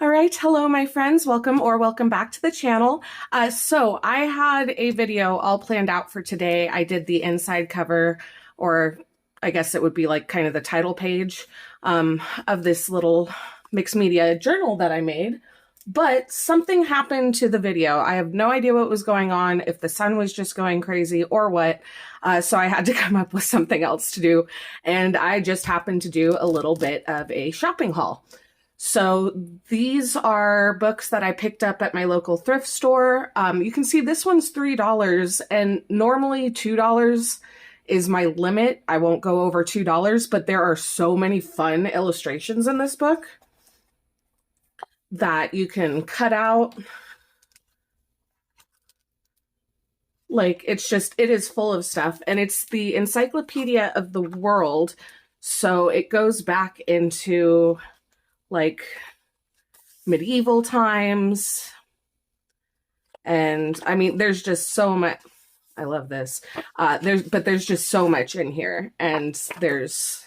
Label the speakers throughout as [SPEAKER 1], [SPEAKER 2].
[SPEAKER 1] All right, hello my friends, welcome back to the channel. So I had a video all planned out for today. I did the inside cover, or I guess it would be like kind of the title page of this little mixed media journal that I made. But something happened to the video. I have no idea what was going on, if the sun was just going crazy or what. So I had to come up with something else to do. And I just happened to do a little bit of a shopping haul. So these are books that I picked up at my local thrift store. You can see this one's $3, and normally $2 is my limit. I won't go over $2, but there are so many fun illustrations in this book that you can cut out. Like, it is full of stuff, and it's the Encyclopedia of the World. So it goes back into like medieval times. And I mean, there's just so much. I love this. There's just so much in here. And there's,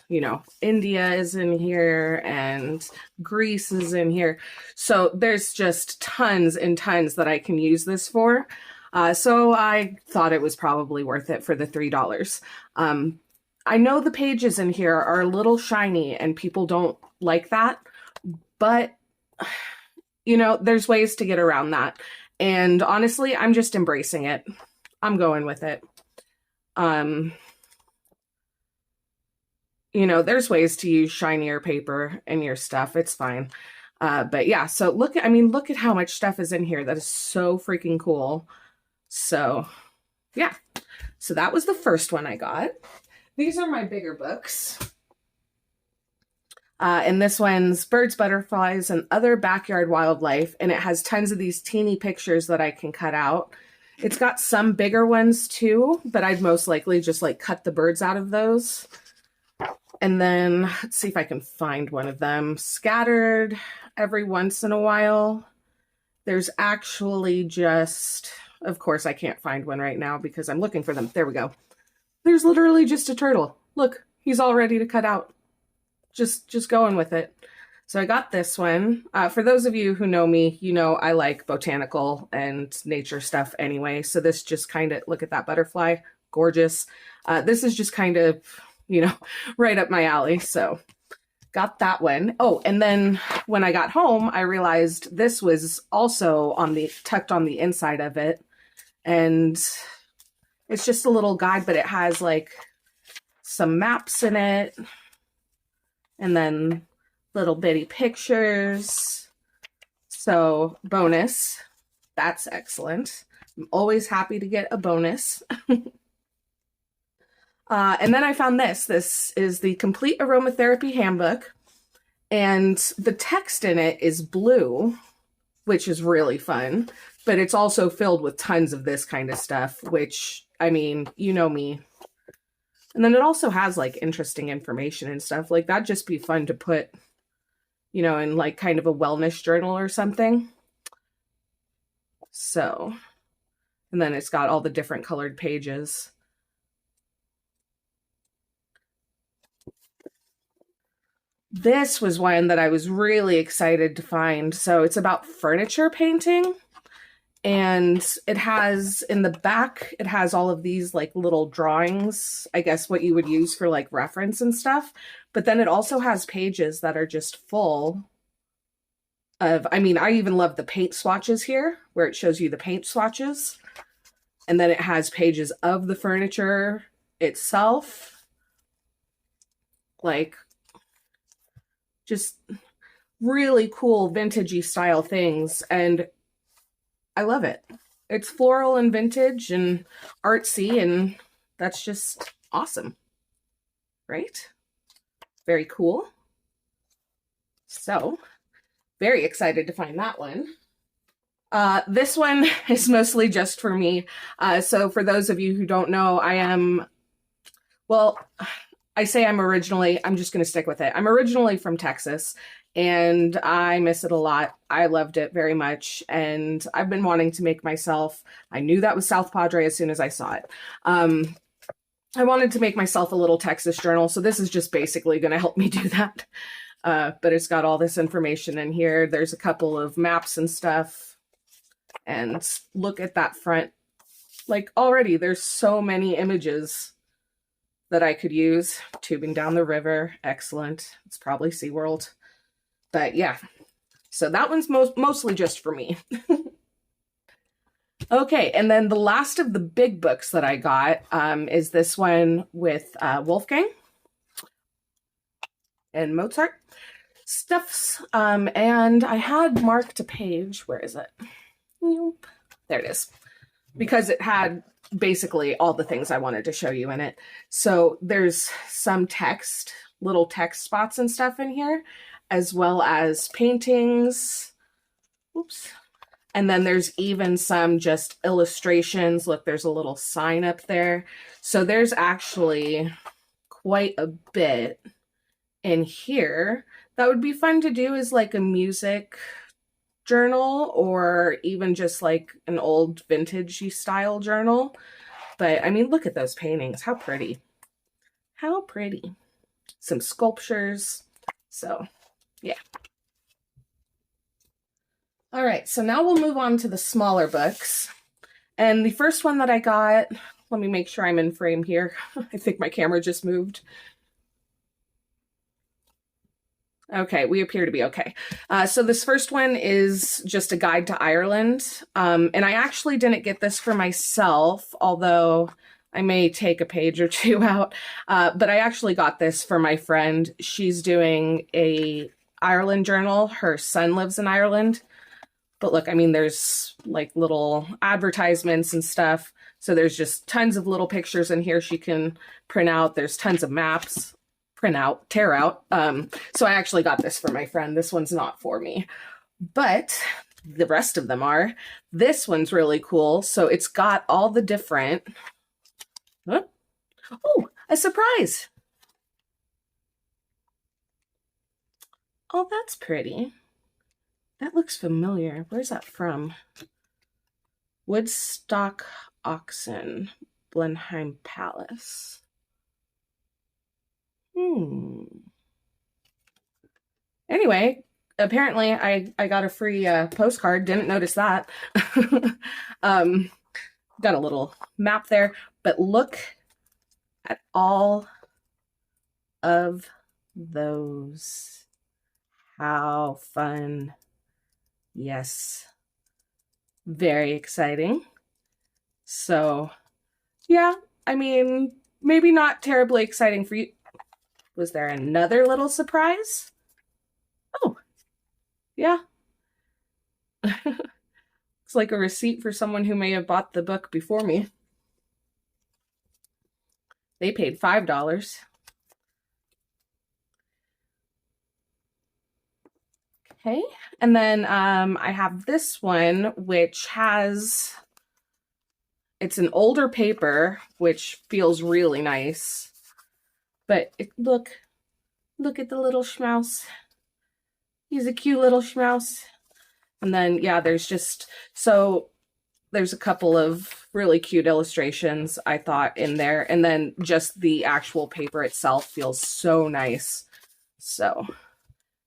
[SPEAKER 1] India is in here and Greece is in here. So there's just tons and tons that I can use this for. So I thought it was probably worth it for the $3. I know the pages in here are a little shiny and people don't like that. But, there's ways to get around that. And honestly, I'm just embracing it. I'm going with it. There's ways to use shinier paper in your stuff. It's fine. But yeah, so look at how much stuff is in here. That is so freaking cool. So yeah, so that was the first one I got. These are my bigger books. And this one's Birds, Butterflies, and Other Backyard Wildlife. And it has tons of these teeny pictures that I can cut out. It's got some bigger ones too, but I'd most likely just like cut the birds out of those. And then let's see if I can find one of them. Scattered every once in a while. There's actually just, of course I can't find one right now because I'm looking for them. There we go. There's literally just a turtle. Look, he's all ready to cut out. Just going with it. So I got this one. For those of you who know me, I like botanical and nature stuff anyway. So this just kind of, look at that butterfly, gorgeous. This is just kind of, right up my alley. So got that one. Oh, and then when I got home, I realized this was also tucked on the inside of it. And it's just a little guide, but it has like some maps in it. And then little bitty pictures. So bonus, that's excellent. I'm always happy to get a bonus. And then I found this. This is the Complete Aromatherapy Handbook. And the text in it is blue, which is really fun. But it's also filled with tons of this kind of stuff, which, I mean, you know me. And then it also has like interesting information and stuff. Like that'd just be fun to put, in like kind of a wellness journal or something. So, and then it's got all the different colored pages. This was one that I was really excited to find. So it's about furniture painting. And it has, in the back, it has all of these like little drawings, I guess what you would use for like reference and stuff. But then it also has pages that are just full of, I even love the paint swatches here, where it shows you the paint swatches. And then it has pages of the furniture itself. Like, just really cool vintagey style things. And I love it. It's floral and vintage and artsy, and that's just awesome, right? Very cool. So, very excited to find that one. This one is mostly just for me. So for those of you who don't know, I'm just going to stick with it. I'm originally from Texas. And I miss it a lot. I loved it very much. And I've been wanting to make myself, I knew that was South Padre as soon as I saw it. I wanted to make myself a little Texas journal. So this is just basically going to help me do that. But it's got all this information in here. There's a couple of maps and stuff. And look at that front. Like already there's so many images that I could use. Tubing down the river. Excellent. It's probably SeaWorld. But yeah, so that one's mostly just for me. Okay, and then the last of the big books that I got is this one with Wolfgang and Mozart stuffs. And I had marked a page. Where is it? Nope. There it is. Because it had basically all the things I wanted to show you in it. So there's some text, little text spots and stuff in here, as well as paintings. Oops. And then there's even some just illustrations. Look, there's a little sign up there. So there's actually quite a bit in here. That would be fun to do as like a music journal, or even just like an old vintage style journal. But I mean, look at those paintings. How pretty. How pretty. Some sculptures. So yeah. All right, so now we'll move on to the smaller books. And the first one that I got, let me make sure I'm in frame here. I think my camera just moved. Okay, we appear to be okay. So this first one is just a guide to Ireland. And I actually didn't get this for myself, although I may take a page or two out. But I actually got this for my friend. She's doing a Ireland journal. Her son lives in Ireland. But look, I mean, there's like little advertisements and stuff. So there's just tons of little pictures in here she can print out. There's tons of maps, print out, tear out. So I actually got this for my friend. This one's not for me, but the rest of them are. This one's really cool. So it's got all the different, oh, a surprise. Oh, that's pretty. That looks familiar. Where's that from? Woodstock Oxen, Blenheim Palace. Anyway, apparently I got a free postcard. Didn't notice that. Got a little map there. But look at all of those. How fun. Yes. Very exciting. So, yeah, I mean, maybe not terribly exciting for you. Was there another little surprise? Oh, yeah. It's like a receipt for someone who may have bought the book before me. They paid $5. Okay, and then I have this one, which has, it's an older paper, which feels really nice. But look at the little schmouse. He's a cute little schmouse. And then, yeah, there's just, so there's a couple of really cute illustrations, I thought, in there. And then just the actual paper itself feels so nice. So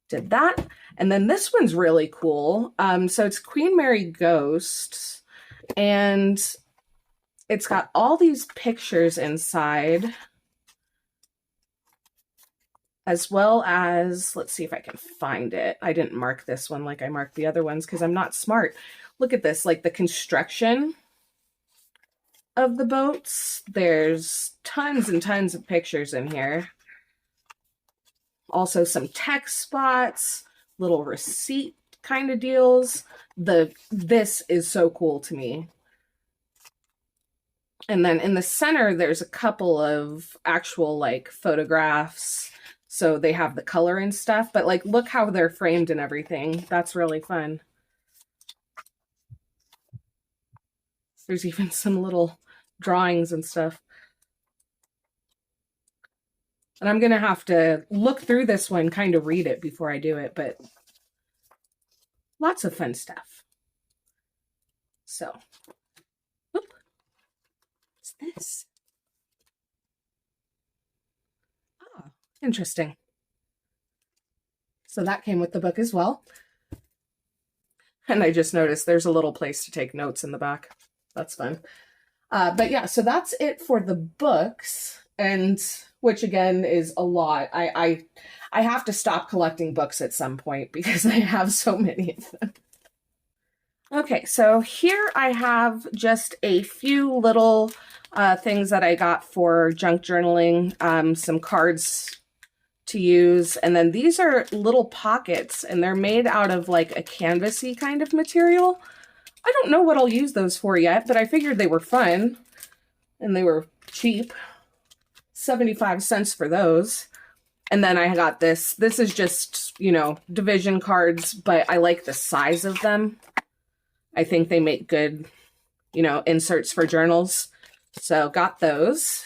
[SPEAKER 1] did that. And then this one's really cool. So it's Queen Mary Ghosts, and it's got all these pictures inside, as well as, let's see if I can find it. I didn't mark this one like I marked the other ones because I'm not smart. Look at this, like the construction of the boats. There's tons and tons of pictures in here. Also some text spots, little receipt kind of deals. This is so cool to me. And then in the center, there's a couple of actual like photographs. So they have the color and stuff, but like, look how they're framed and everything. That's really fun. There's even some little drawings and stuff. And I'm going to have to look through this one, kind of read it before I do it, but lots of fun stuff. So, what's this? Oh, interesting. So that came with the book as well. And I just noticed there's a little place to take notes in the back. That's fun. But yeah, so that's it for the books, and which again is a lot. I have to stop collecting books at some point because I have so many of them. Okay, so here I have just a few little things that I got for junk journaling, some cards to use, and then these are little pockets, and they're made out of like a canvasy kind of material. I don't know what I'll use those for yet, but I figured they were fun, and they were cheap. 75 cents for those. And then I got this. This is just, you know, division cards, but I like the size of them. I think they make good, you know, inserts for journals. So got those.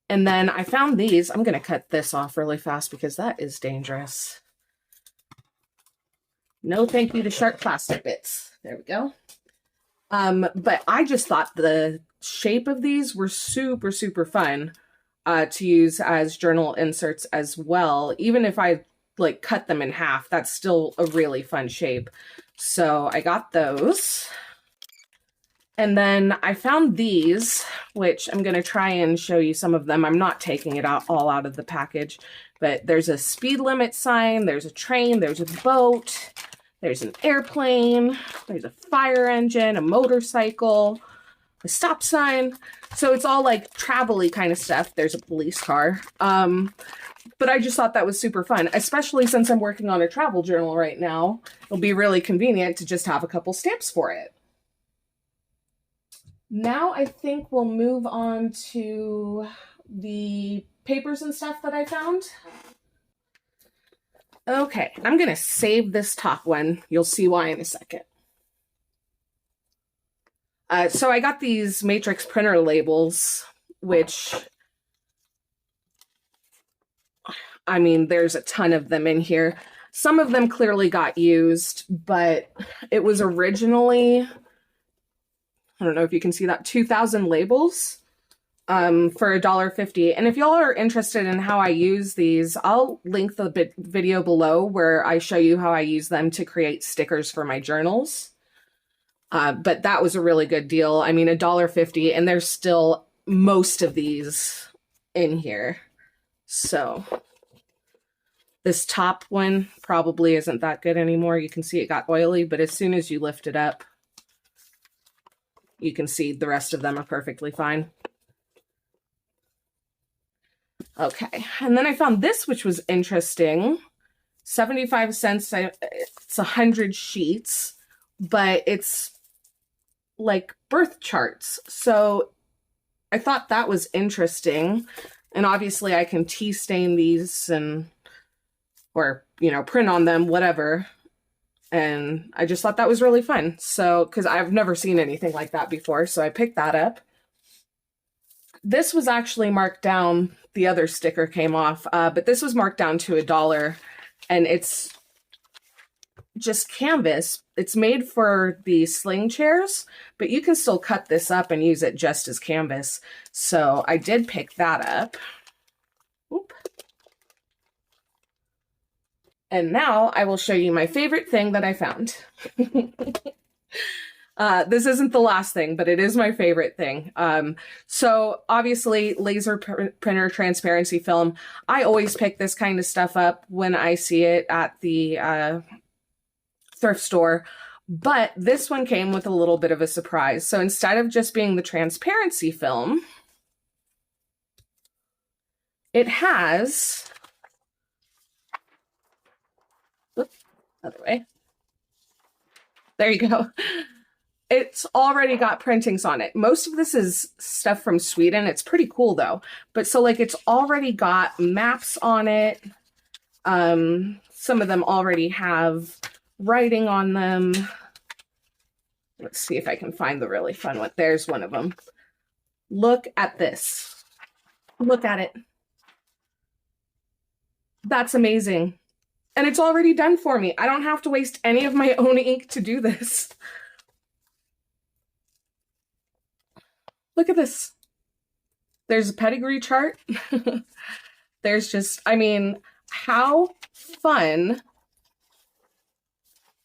[SPEAKER 1] And then I found these. I'm going to cut this off really fast because that is dangerous. No thank you to sharp plastic bits. There we go. But I just thought the shape of these were super, super fun to use as journal inserts as well. Even if I like cut them in half, that's still a really fun shape. So I got those. And then I found these, which I'm going to try and show you some of them. I'm not taking it all out of the package, but there's a speed limit sign, there's a train, there's a boat, there's an airplane, there's a fire engine, a motorcycle, a stop sign. So it's all like travel-y kind of stuff. There's a police car. But I just thought that was super fun, especially since I'm working on a travel journal right now. It'll be really convenient to just have a couple stamps for it. Now I think we'll move on to the papers and stuff that I found. Okay, I'm going to save this top one. You'll see why in a second. So I got these matrix printer labels, which, I mean, there's a ton of them in here. Some of them clearly got used, but it was originally, I don't know if you can see that, 2,000 labels for $1.50. And if y'all are interested in how I use these, I'll link the video below where I show you how I use them to create stickers for my journals. But that was a really good deal. I mean, $1.50, and there's still most of these in here. So this top one probably isn't that good anymore. You can see it got oily, but as soon as you lift it up, you can see the rest of them are perfectly fine. Okay, and then I found this, which was interesting. 75 cents, it's 100 sheets, but it's like birth charts. So I thought that was interesting. And obviously I can tea stain these and, or, you know, print on them, whatever. And I just thought that was really fun. So, because I've never seen anything like that before, so I picked that up. This was actually marked down. The other sticker came off, but this was marked down to $1, and it's just canvas. It's made for the sling chairs, but you can still cut this up and use it just as canvas. So I did pick that up. Oop. And now I will show you my favorite thing that I found. This isn't the last thing, but it is my favorite thing. So obviously laser printer transparency film. I always pick this kind of stuff up when I see it at the thrift store, but this one came with a little bit of a surprise. So instead of just being the transparency film, it has, oops, other way. There you go. It's already got printings on it. Most of this is stuff from Sweden. It's pretty cool though. But so like it's already got maps on it. Some of them already have writing on them. Let's see if I can find the really fun one. There's one of them. Look at this. Look at it. That's amazing. And it's already done for me. I don't have to waste any of my own ink to do this. Look at this. There's a pedigree chart. There's just, I mean, how fun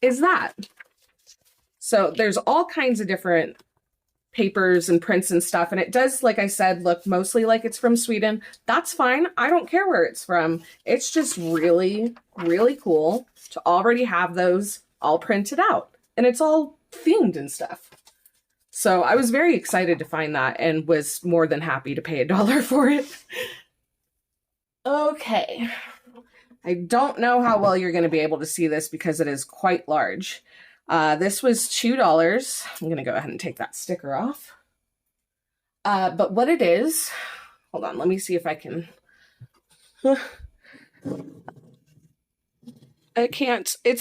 [SPEAKER 1] is that? So there's all kinds of different papers and prints and stuff. And it does, like I said, look mostly like it's from Sweden. That's fine. I don't care where it's from. It's just really, really cool to already have those all printed out. And it's all themed and stuff. So I was very excited to find that and was more than happy to pay $1 for it. Okay. I don't know how well you're going to be able to see this because it is quite large. This was $2. I'm going to go ahead and take that sticker off. But what it is, hold on, let me see if I can. I can't. I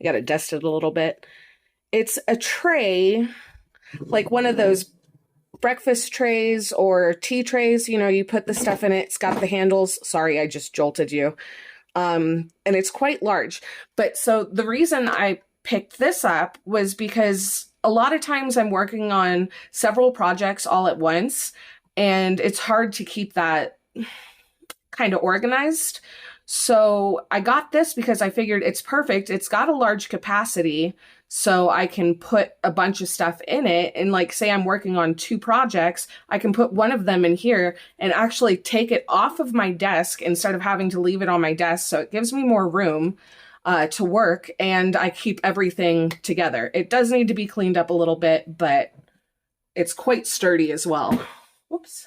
[SPEAKER 1] got to dust it a little bit. It's a tray, like one of those breakfast trays or tea trays. You know, you put the stuff in it. It's got the handles. Sorry, I just jolted you. And it's quite large. But so the reason I picked this up was because a lot of times I'm working on several projects all at once, and it's hard to keep that kind of organized. So I got this because I figured it's perfect. It's got a large capacity, so I can put a bunch of stuff in it. And like, say I'm working on 2 projects, I can put one of them in here and actually take it off of my desk instead of having to leave it on my desk. So it gives me more room to work, and I keep everything together. It does need to be cleaned up a little bit, but it's quite sturdy as well. Whoops.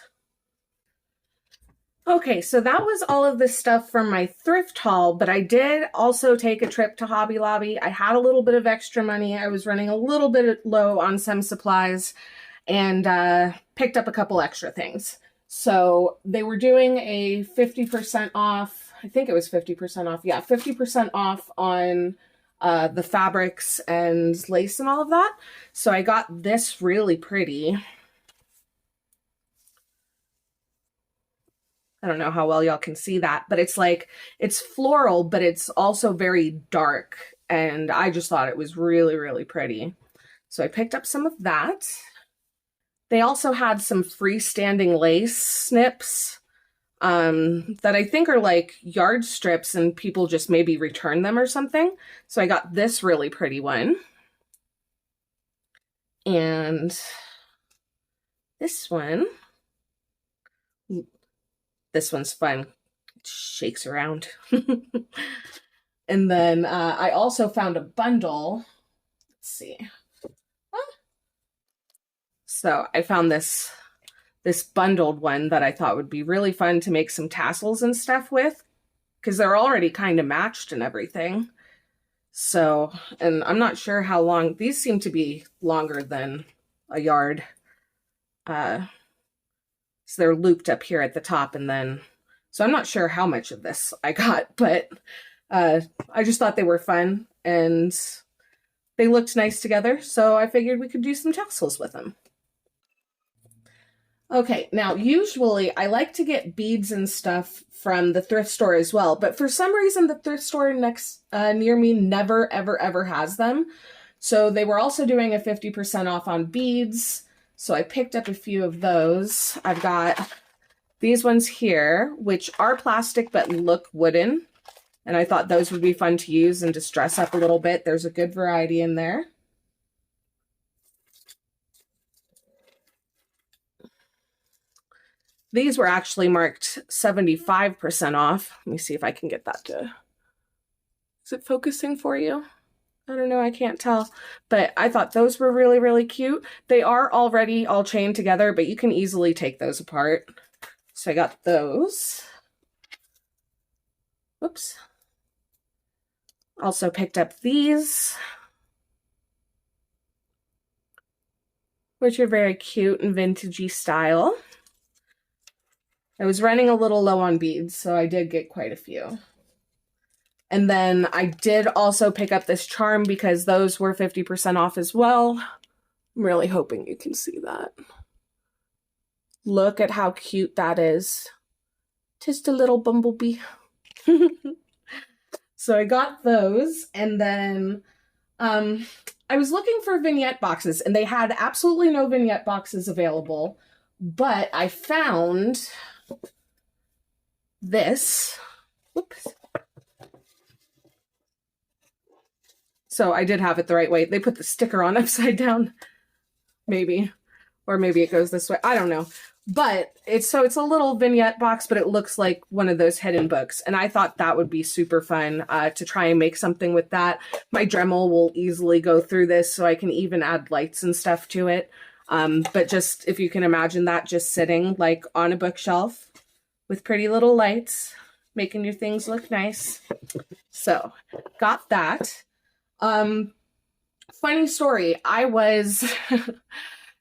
[SPEAKER 1] Okay, so that was all of this stuff from my thrift haul, but I did also take a trip to Hobby Lobby. I had a little bit of extra money. I was running a little bit low on some supplies, and picked up a couple extra things. So they were doing a 50% off. I think it was 50% off. Yeah, 50% off on the fabrics and lace and all of that. So I got this really pretty. I don't know how well y'all can see that, but it's like, it's floral, but it's also very dark. And I just thought it was really, really pretty. So I picked up some of that. They also had some freestanding lace snips that I think are like yard strips, and people just maybe return them or something. So I got this really pretty one. And this one. This one's fun. It shakes around. And then I also found a bundle. Let's see. So I found this bundled one that I thought would be really fun to make some tassels and stuff with, because they're already kind of matched and everything. So, and I'm not sure how long. These seem to be longer than a yard. So they're looped up here at the top, and then, so I'm not sure how much of this I got, but I just thought they were fun and they looked nice together. So I figured we could do some tassels with them. Okay, now usually I like to get beads and stuff from the thrift store as well, but for some reason the thrift store next near me never, ever has them. So they were also doing a 50% off on beads. So I picked up a few of those. I've got these ones here, which are plastic but look wooden. And I thought those would be fun to use and just dress up a little bit. There's a good variety in there. These were actually marked 75% off. Let me see if I can get that to... Is it focusing for you? I don't know, I can't tell. But I thought those were really, really cute. They are already all chained together, but you can easily take those apart. So I got those. Whoops. Also picked up these, which are very cute and vintagey style. I was running a little low on beads, so I did get quite a few. And then I did also pick up this charm because those were 50% off as well. I'm really hoping you can see that. Look at how cute that is. Just a little bumblebee. So I got those, and then I was looking for vignette boxes, and they had absolutely no vignette boxes available, but I found this. Whoops. So I did have it the right way. They put the sticker on upside down, maybe. Or maybe it goes this way. I don't know. But it's a little vignette box, but it looks like one of those hidden books. And I thought that would be super fun to try and make something with that. My Dremel will easily go through this, so I can even add lights and stuff to it. But just, if you can imagine that just sitting like on a bookshelf with pretty little lights, making your things look nice. So, got that. Funny story, I was...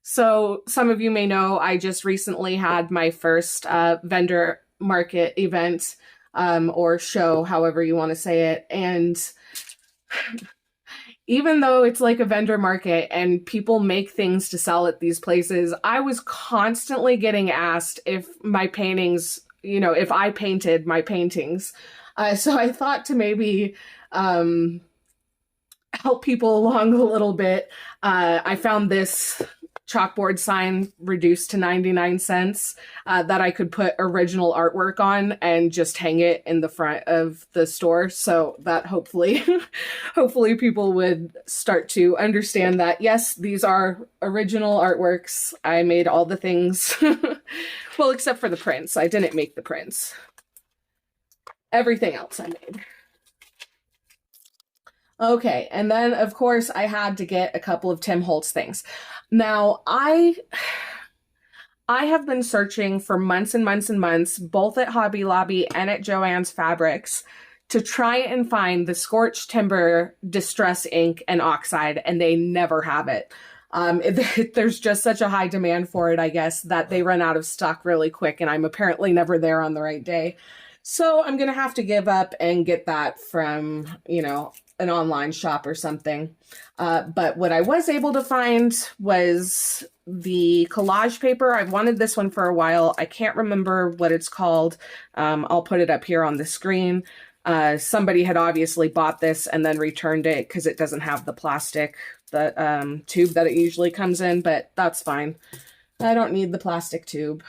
[SPEAKER 1] So some of you may know I just recently had my first vendor market event or show, however you want to say it. And even though it's like a vendor market and people make things to sell at these places, I was constantly getting asked if my paintings, you know, if I painted my paintings. So I thought to maybe help people along a little bit. I found this chalkboard sign reduced to 99 cents that I could put original artwork on and just hang it in the front of the store, so that hopefully hopefully people would start to understand that yes, these are original artworks. I made all the things well, except for the prints. I didn't make the prints. Everything else I made. Okay, and then of course I had to get a couple of Tim Holtz things. Now, I have been searching for months and months and months, both at Hobby Lobby and at Joann's Fabrics, to try and find the Scorched Timber Distress Ink and Oxide, and they never have it. There's just such a high demand for it, I guess, that they run out of stock really quick, and I'm apparently never there on the right day. So I'm going to have to give up and get that from, you know, an online shop or something. But what I was able to find was the collage paper. I've wanted this one for a while. I can't remember what it's called. I'll put it up here on the screen. Somebody had obviously bought this and then returned it because it doesn't have the plastic, the tube that it usually comes in, but that's fine. I don't need the plastic tube.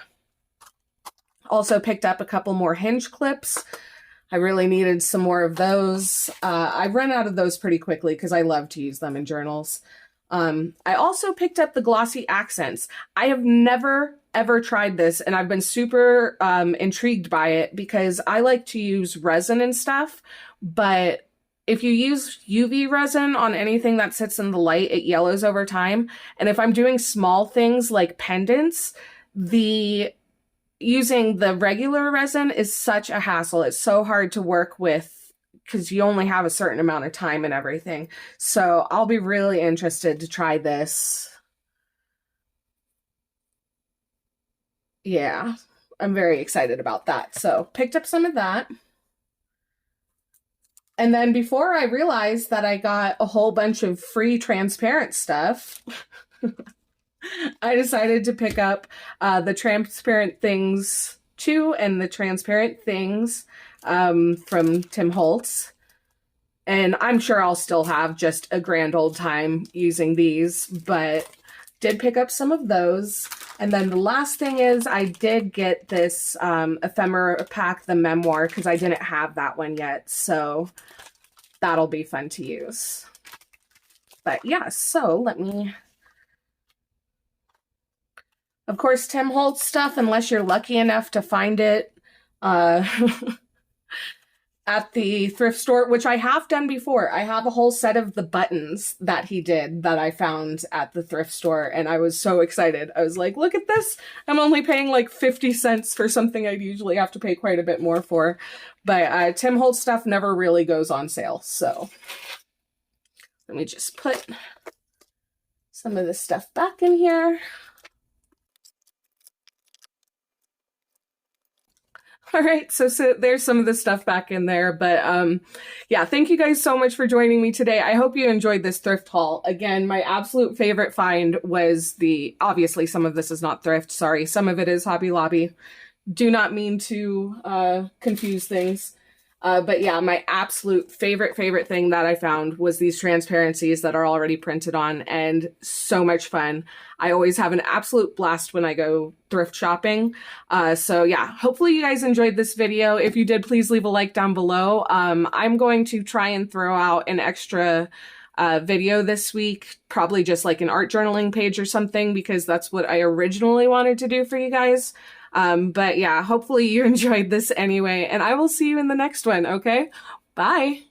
[SPEAKER 1] Also picked up a couple more hinge clips. I really needed some more of those. I've run out of those pretty quickly because I love to use them in journals. I also picked up the glossy accents. I have never, ever tried this, and I've been super intrigued by it because I like to use resin and stuff, but if you use UV resin on anything that sits in the light, it yellows over time. And if I'm doing small things like pendants, using the regular resin is such a hassle. It's so hard to work with because you only have a certain amount of time and everything. So I'll be really interested to try this. Yeah, I'm very excited about that. So picked up some of that. And then before I realized that I got a whole bunch of free transparent stuff, I decided to pick up the Transparent Things 2 and the Transparent Things from Tim Holtz. And I'm sure I'll still have just a grand old time using these, but did pick up some of those. And then the last thing is I did get this Ephemera pack, the memoir, because I didn't have that one yet. So that'll be fun to use. But yeah, so let me... Of course, Tim Holtz stuff, unless you're lucky enough to find it at the thrift store, which I have done before. I have a whole set of the buttons that he did that I found at the thrift store, and I was so excited. I was like, look at this! I'm only paying like 50 cents for something I'd usually have to pay quite a bit more for. But Tim Holtz stuff never really goes on sale, so let me just put some of this stuff back in here. All right, so there's some of the stuff back in there, but yeah, thank you guys so much for joining me today. I hope you enjoyed this thrift haul. Again, my absolute favorite find was obviously some of this is not thrift, sorry, some of it is Hobby Lobby. Do not mean to confuse things. But yeah, my absolute favorite thing that I found was these transparencies that are already printed on, and so much fun. I always have an absolute blast when I go thrift shopping. So yeah, hopefully you guys enjoyed this video. If you did, please leave a like down below. I'm going to try and throw out an extra video this week, probably just like an art journaling page or something, because that's what I originally wanted to do for you guys. But yeah, hopefully you enjoyed this anyway, and I will see you in the next one, okay? Bye!